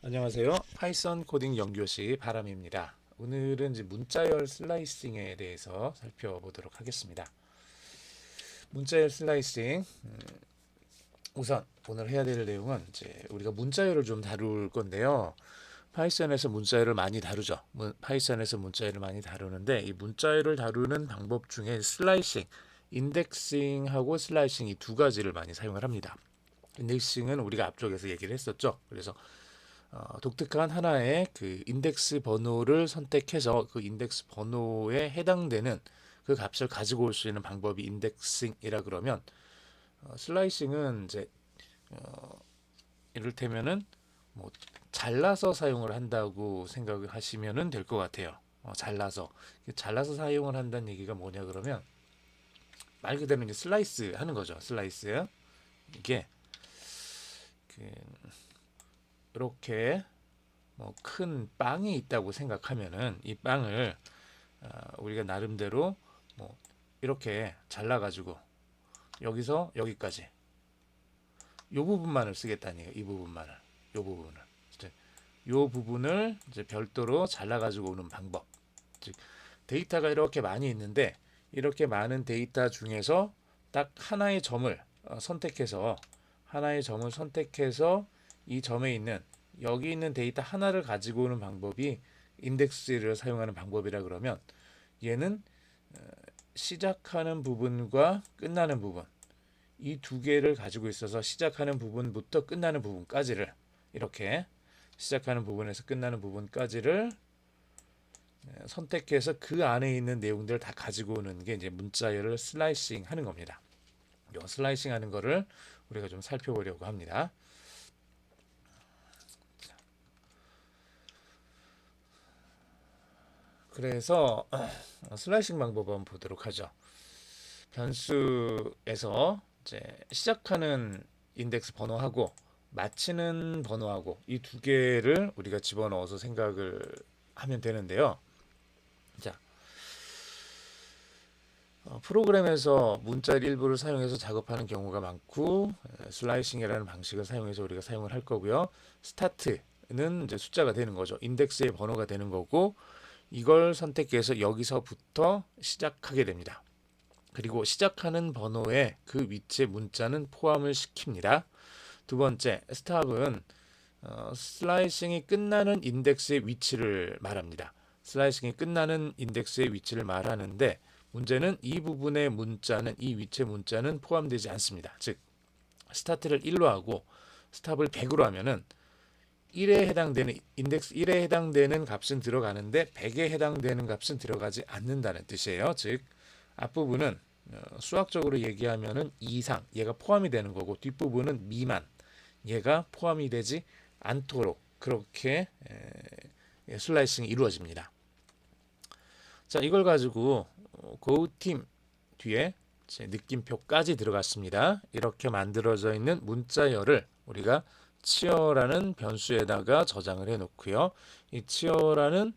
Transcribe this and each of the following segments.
안녕하세요. 파이썬 코딩 연구시 바람입니다. 오늘은 이제 문자열 슬라이싱에 대해서 살펴보도록 하겠습니다. 문자열 슬라이싱. 우선 오늘 해야 될 내용은 이제 우리가 문자열을 좀 다룰 건데요. 파이썬에서 문자열을 많이 다루죠. 파이썬에서 문자열을 많이 다루는데 이 문자열을 다루는 방법 중에 슬라이싱, 인덱싱하고 슬라이싱 이 두 가지를 많이 사용을 합니다. 인덱싱은 우리가 앞쪽에서 얘기를 했었죠. 그래서 독특한 하나의 그 인덱스 번호를 선택해서 그 인덱스 번호에 해당되는 그 값을 가지고 올 수 있는 방법이 인덱싱이라 그러면 슬라이싱은 이제 이를테면은 뭐 잘라서 사용을 한다고 생각을 하시면은 될 것 같아요. 잘라서 사용을 한다는 얘기가 뭐냐 그러면 말 그대로 이제 슬라이스 하는 거죠. 슬라이스 이게 그 이렇게 뭐 큰 빵이 있다고 생각하면은 이 빵을 우리가 나름대로 뭐 이렇게 잘라가지고 여기서 여기까지 요 부분만을 쓰겠다는 얘기예요. 이 부분만을, 요 부분을, 이제 요 부분을 이제 별도로 잘라가지고 오는 방법. 즉 데이터가 이렇게 많이 있는데 이렇게 많은 데이터 중에서 딱 하나의 점을 선택해서 이 점에 있는 여기 있는 데이터 하나를 가지고 오는 방법이 인덱스를 사용하는 방법이라 그러면 얘는 시작하는 부분과 끝나는 부분 이 두 개를 가지고 있어서 시작하는 부분부터 끝나는 부분까지를 이렇게 시작하는 부분에서 끝나는 부분까지를 선택해서 그 안에 있는 내용들을 다 가지고 오는 게 이제 문자열을 슬라이싱 하는 겁니다. 이 슬라이싱 하는 거를 우리가 좀 살펴보려고 합니다. 그래서 슬라이싱 방법 한번 보도록 하죠. 변수에서 이제 시작하는 인덱스 번호하고 마치는 번호하고 이 두 개를 우리가 집어넣어서 생각을 하면 되는데요. 자, 프로그램에서 문자열 일부를 사용해서 작업하는 경우가 많고 슬라이싱이라는 방식을 사용해서 우리가 사용을 할 거고요. 스타트는 이제 숫자가 되는 거죠. 인덱스의 번호가 되는 거고 이걸 선택해서 여기서부터 시작하게 됩니다. 그리고 시작하는 번호에 그 위치에 문자는 포함을 시킵니다. 두 번째, 스탑은 슬라이싱이 끝나는 인덱스의 위치를 말합니다. 슬라이싱이 끝나는 인덱스의 위치를 말하는데 문제는 이 부분의 문자는 이 위치의 문자는 포함되지 않습니다. 즉 스타트를 1로 하고 스탑을 100으로 하면은 1에 해당되는 인덱스 1에 해당되는 값은 들어가는데 100에 해당되는 값은 들어가지 않는다는 뜻이에요. 즉 앞부분은 수학적으로 얘기하면은 이상 얘가 포함이 되는 거고 뒷부분은 미만 얘가 포함이 되지 않도록 그렇게 슬라이싱이 이루어집니다. 자, 이걸 가지고 고우팀 뒤에 느낌표까지 들어갔습니다. 이렇게 만들어져 있는 문자열을 우리가 치어라는 변수에다가 저장을 해 놓고요. 이 치어라는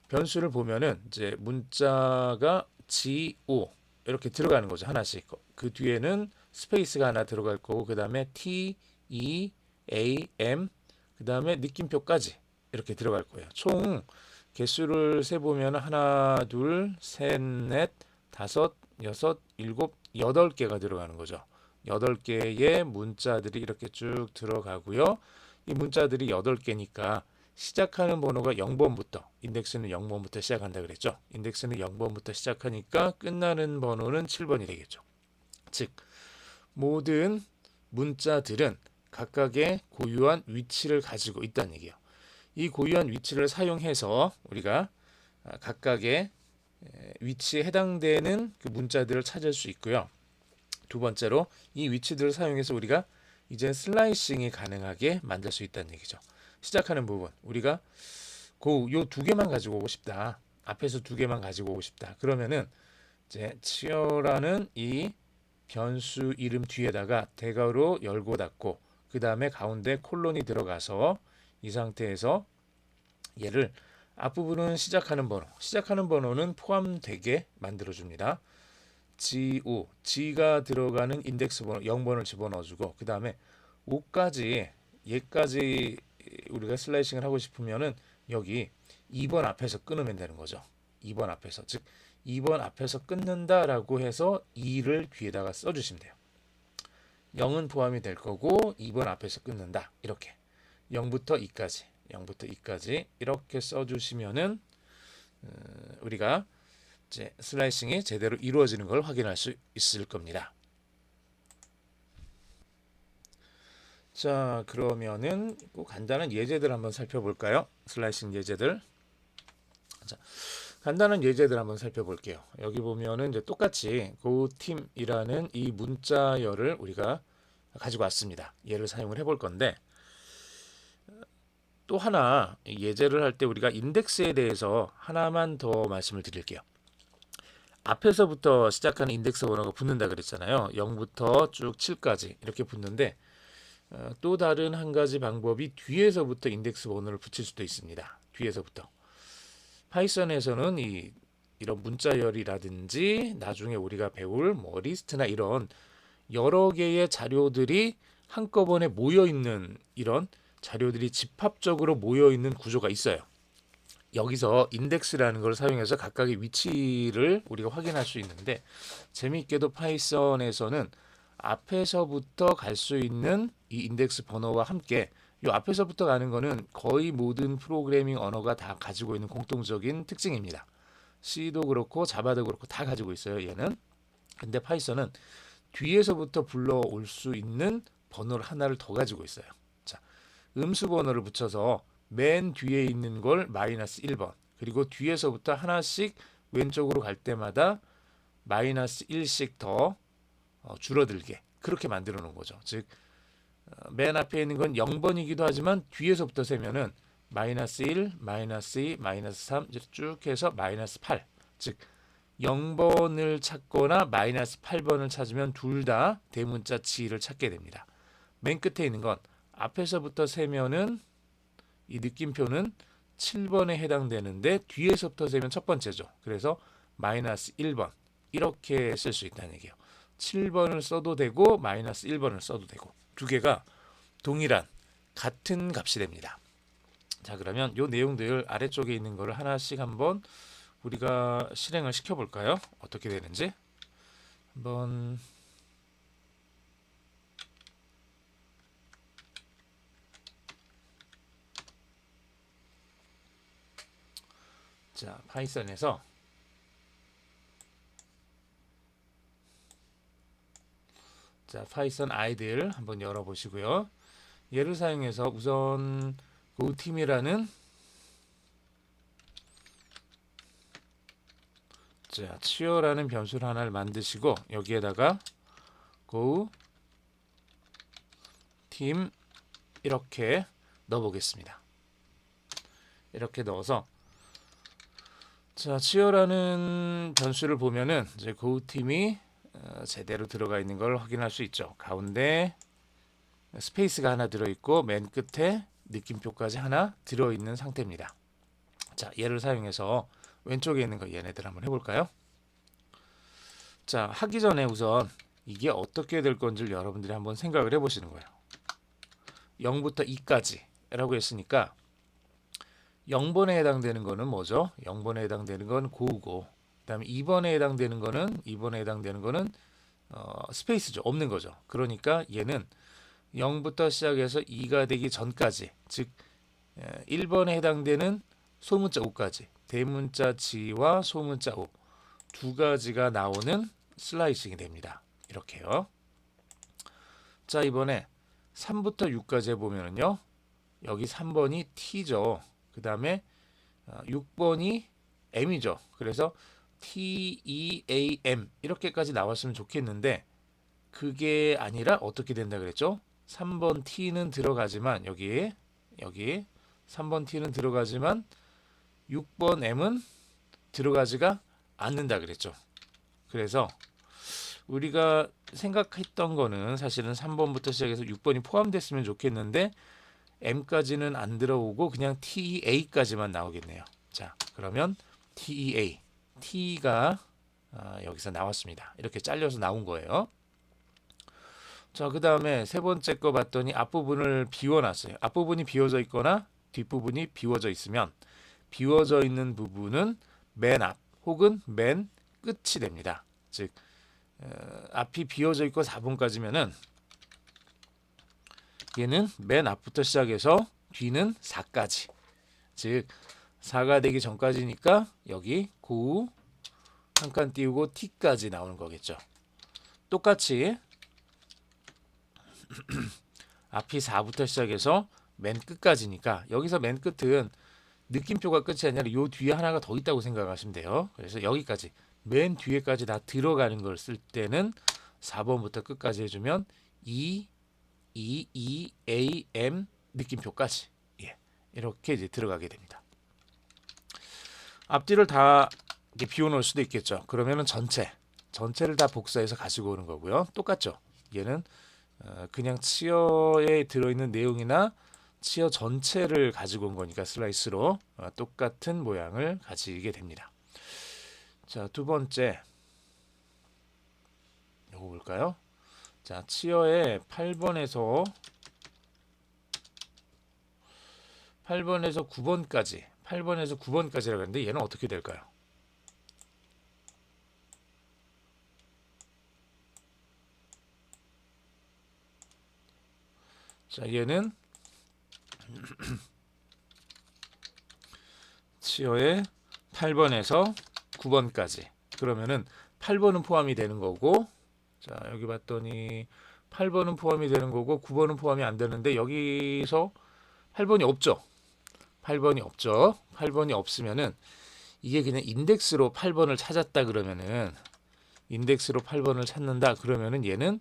변수를 보면은 이제 문자가 go 이렇게 들어가는 거죠. 하나씩. 그 뒤에는 스페이스가 하나 들어갈 거고 그다음에 t, e, a, m 그다음에 느낌표까지 이렇게 들어갈 거예요. 총 개수를 세 보면 하나, 둘, 셋, 넷, 다섯, 여섯, 일곱, 여덟 개가 들어가는 거죠. 여덟 개의 문자들이 이렇게 쭉 들어가고요. 이 문자들이 여덟 개니까 시작하는 번호가 0번부터 인덱스는 0번부터 시작한다 그랬죠. 인덱스는 0번부터 시작하니까 끝나는 번호는 7번이 되겠죠. 즉 모든 문자들은 각각의 고유한 위치를 가지고 있다는 얘기예요. 이 고유한 위치를 사용해서 우리가 각각의 위치에 해당되는 그 문자들을 찾을 수 있고요. 두 번째로 이 위치들을 사용해서 우리가 이제 슬라이싱이 가능하게 만들 수 있다는 얘기죠. 시작하는 부분 우리가 요 두 개만 가지고 오고 싶다. 앞에서 두 개만 가지고 오고 싶다. 그러면은 이제 치어라는 이 변수 이름 뒤에다가 대괄호 열고 닫고 그 다음에 가운데 콜론이 들어가서 이 상태에서 얘를 앞부분은 시작하는 번호는 포함되게 만들어줍니다. G가 들어가는 인덱스 번호 0번을 집어넣어주고 그 다음에 5까지 얘까지 우리가 슬라이싱을 하고 싶으면은 여기 2번 앞에서 끊으면 되는 거죠. 2번 앞에서, 즉 2번 앞에서 끊는다라고 해서 2를 뒤에다가 써주시면 돼요. 0은 포함이 될 거고 2번 앞에서 끊는다. 이렇게 0부터 2까지 0부터 2까지 이렇게 써주시면은 우리가 이제 슬라이싱이 제대로 이루어지는 걸 확인할 수 있을 겁니다. 자, 그러면은 꼭 간단한 예제들 한번 살펴볼까요? 슬라이싱 예제들. 자, 간단한 예제들 한번 살펴볼게요. 여기 보면은 이제 똑같이 goteam이라는 이 문자열을 우리가 가지고 왔습니다. 얘를 사용을 해볼 건데 또 하나 예제를 할 때 우리가 인덱스에 대해서 하나만 더 말씀을 드릴게요. 앞에서부터 시작하는 인덱스 번호가 붙는다 그랬잖아요. 0부터 쭉 7까지 이렇게 붙는데 또 다른 한 가지 방법이 뒤에서부터 인덱스 번호를 붙일 수도 있습니다. 뒤에서부터. 파이썬에서는 이런 문자열이라든지 나중에 우리가 배울 뭐 리스트나 이런 여러 개의 자료들이 한꺼번에 모여 있는 이런 자료들이 집합적으로 모여 있는 구조가 있어요. 여기서 인덱스라는 걸 사용해서 각각의 위치를 우리가 확인할 수 있는데 재미있게도 파이썬에서는 앞에서부터 갈 수 있는 이 인덱스 번호와 함께 이 앞에서부터 가는 거는 거의 모든 프로그래밍 언어가 다 가지고 있는 공통적인 특징입니다. C도 그렇고 자바도 그렇고 다 가지고 있어요, 얘는. 근데 파이썬은 뒤에서부터 불러올 수 있는 번호를 하나를 더 가지고 있어요. 자, 음수 번호를 붙여서 맨 뒤에 있는 걸 마이너스 1번 그리고 뒤에서부터 하나씩 왼쪽으로 갈 때마다 마이너스 1씩 더 줄어들게 그렇게 만들어 놓은 거죠. 즉 맨 앞에 있는 건 0번이기도 하지만 뒤에서부터 세면은 마이너스 1, 마이너스 2, 마이너스 3 쭉 해서 마이너스 8. 즉 0번을 찾거나 마이너스 8번을 찾으면 둘 다 대문자 G를 찾게 됩니다. 맨 끝에 있는 건 앞에서부터 세면은 이 느낌표는 7번에 해당되는데 뒤에서부터 세면 첫 번째죠. 그래서 마이너스 1번 이렇게 쓸 수 있다는 얘기예요. 7번을 써도 되고 마이너스 1번을 써도 되고 두 개가 동일한 같은 값이 됩니다. 자, 그러면 이 내용들 아래쪽에 있는 거를 하나씩 한번 우리가 실행을 시켜볼까요? 어떻게 되는지 한번 자, 파이썬에서 자, 파이썬 아이들 한번 열어보시고요. 얘를 사용해서 우선 goteam이라는 자, 치어라는 변수를 하나를 만드시고 여기에다가 goteam 이렇게 넣어보겠습니다. 이렇게 넣어서 자, 치어라는 변수를 보면은 이제 goteam이 제대로 들어가 있는 걸 확인할 수 있죠. 가운데 스페이스가 하나 들어있고 맨 끝에 느낌표까지 하나 들어있는 상태입니다. 자, 얘를 사용해서 왼쪽에 있는 거 얘네들 한번 해볼까요? 자, 하기 전에 우선 이게 어떻게 될 건지를 여러분들이 한번 생각을 해보시는 거예요. 0부터 2까지 라고 했으니까 0번에 해당되는 거는 뭐죠? 0번에 해당되는 건 고우고 그 다음에 2번에 해당되는 거는 스페이스죠. 없는 거죠. 그러니까 얘는 0부터 시작해서 2가 되기 전까지 즉 1번에 해당되는 소문자 5까지 대문자 G와 소문자 5 두 가지가 나오는 슬라이싱이 됩니다. 이렇게요. 자, 이번에 3부터 6까지 해보면요. 여기 3번이 T죠. 그 다음에 6번이 M이죠. 그래서 TEAM 이렇게까지 나왔으면 좋겠는데 그게 아니라 어떻게 된다 그랬죠? 3번 T는 들어가지만 여기 3번 T는 들어가지만 6번 M은 들어가지가 않는다 그랬죠. 그래서 우리가 생각했던 거는 사실은 3번부터 시작해서 6번이 포함됐으면 좋겠는데 M까지는 안 들어오고 그냥 TEA까지만 나오겠네요. 자, 그러면 TEA, T가 여기서 나왔습니다. 이렇게 잘려서 나온 거예요. 자, 그 다음에 세 번째 거 봤더니 앞부분을 비워놨어요. 앞부분이 비워져 있거나 뒷부분이 비워져 있으면 비워져 있는 부분은 맨 앞 혹은 맨 끝이 됩니다. 즉 앞이 비워져 있고 4번까지면은 얘는 맨 앞부터 시작해서 뒤는 4까지. 즉 4가 되기 전까지니까 여기 고 한 칸 띄우고 T까지 나오는 거겠죠. 똑같이 앞이 4부터 시작해서 맨 끝까지니까 여기서 맨 끝은 느낌표가 끝이 아니라 요 뒤에 하나가 더 있다고 생각하시면 돼요. 그래서 여기까지 맨 뒤에까지 다 들어가는 걸 쓸 때는 4번부터 끝까지 해주면 E, A, M 느낌표까지 이렇게 이제 들어가게 됩니다. 앞뒤를 다 이렇게 비워놓을 수도 있겠죠. 그러면은 전체를 다 복사해서 가지고 오는 거고요. 똑같죠. 얘는 그냥 치어에 들어있는 내용이나 치어 전체를 가지고 온 거니까 슬라이스로 똑같은 모양을 가지게 됩니다. 자, 두 번째 요거 볼까요? 자, 치어의 8번에서 9번까지라고 했는데 얘는 어떻게 될까요? 자, 얘는 치어의 8번에서 9번까지. 그러면은 8번은 포함이 되는 거고, 자, 여기 봤더니 8번은 포함이 되는 거고 9번은 포함이 안 되는데 여기서 8번이 없죠. 8번이 없으면은 이게 그냥 인덱스로 8번을 찾았다 그러면은 인덱스로 8번을 찾는다 그러면은 얘는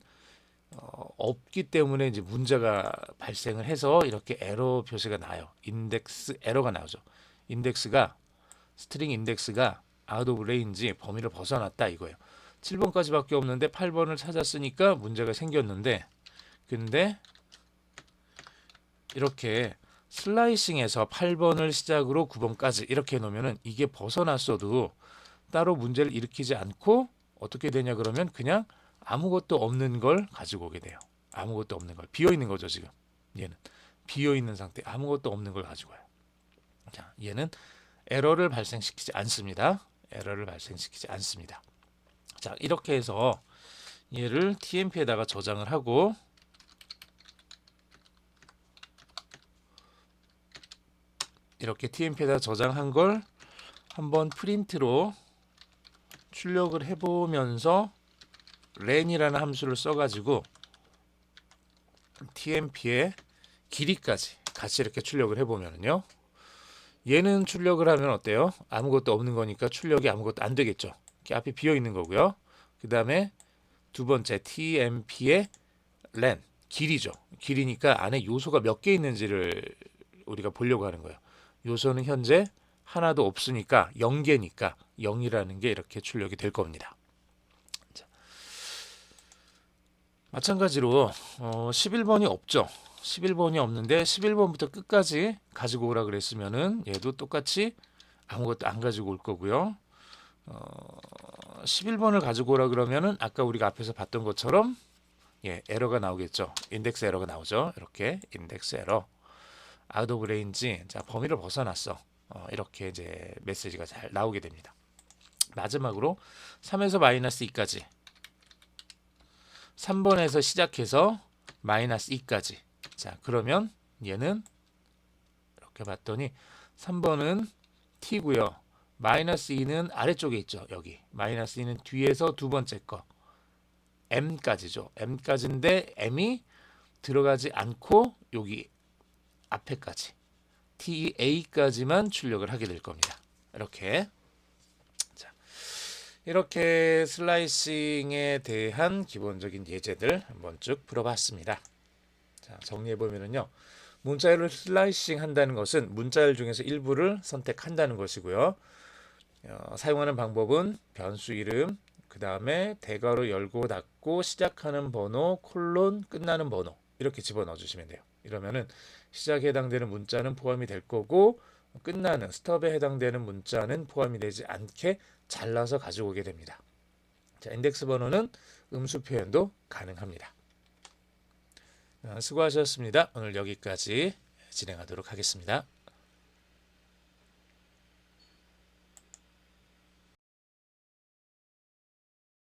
없기 때문에 이제 문제가 발생을 해서 이렇게 에러 표시가 나요. 인덱스 에러가 나오죠. 스트링 인덱스가 out of range 범위를 벗어났다 이거예요. 7번까지밖에 없는데 8번을 찾았으니까 문제가 생겼는데 근데 이렇게 슬라이싱에서 8번을 시작으로 9번까지 이렇게 놓으면은 이게 벗어났어도 따로 문제를 일으키지 않고 어떻게 되냐 그러면 그냥 아무것도 없는 걸 가지고 오게 돼요. 아무것도 없는 걸. 비어 있는 거죠, 지금. 얘는 비어 있는 상태. 아무것도 없는 걸 가지고 와요. 자, 얘는 에러를 발생시키지 않습니다. 자, 이렇게 해서 얘를 tmp에다가 저장을 하고 이렇게 tmp에다 저장한 걸 한번 프린트로 출력을 해보면서 len이라는 함수를 써가지고 tmp의 길이까지 같이 이렇게 출력을 해보면요. 얘는 출력을 하면 어때요? 아무것도 없는 거니까 출력이 아무것도 안 되겠죠. 이렇게 앞에 비어 있는 거고요. 그 다음에 두 번째 tmp의 len 길이죠. 길이니까 안에 요소가 몇 개 있는지를 우리가 보려고 하는 거예요. 요소는 현재 하나도 없으니까 0개니까 0이라는 게 이렇게 출력이 될 겁니다. 자, 마찬가지로 11번이 없죠. 11번이 없는데 11번부터 끝까지 가지고 오라 그랬으면은 얘도 똑같이 아무것도 안 가지고 올 거고요. 11번을 가지고 오라 그러면은 아까 우리가 앞에서 봤던 것처럼 에러가 나오겠죠. 인덱스 에러가 나오죠. 이렇게 인덱스 에러 out of range. 자, 범위를 벗어났어. 이렇게 이제 메시지가 잘 나오게 됩니다. 마지막으로 3에서 마이너스 2까지 3번에서 시작해서 마이너스 2까지. 자, 그러면 얘는 이렇게 봤더니 3번은 t고요. 마이너스 2는 아래쪽에 있죠. 여기 마이너스 2는 뒤에서 두 번째 거 m까지죠. m까지인데 m이 들어가지 않고 여기 앞에까지 ta까지만 출력을 하게 될 겁니다. 이렇게 자, 이렇게 슬라이싱에 대한 기본적인 예제들 한번 쭉 풀어봤습니다. 자, 정리해 보면은요. 문자열을 슬라이싱 한다는 것은 문자열 중에서 일부를 선택한다는 것이고요. 사용하는 방법은 변수 이름, 그 다음에 대괄호 열고 닫고 시작하는 번호, 콜론 끝나는 번호 이렇게 집어넣어 주시면 돼요. 이러면은 시작에 해당되는 문자는 포함이 될 거고 끝나는 스톱에 해당되는 문자는 포함이 되지 않게 잘라서 가지고 오게 됩니다. 자, 인덱스 번호는 음수 표현도 가능합니다. 수고하셨습니다. 오늘 여기까지 진행하도록 하겠습니다.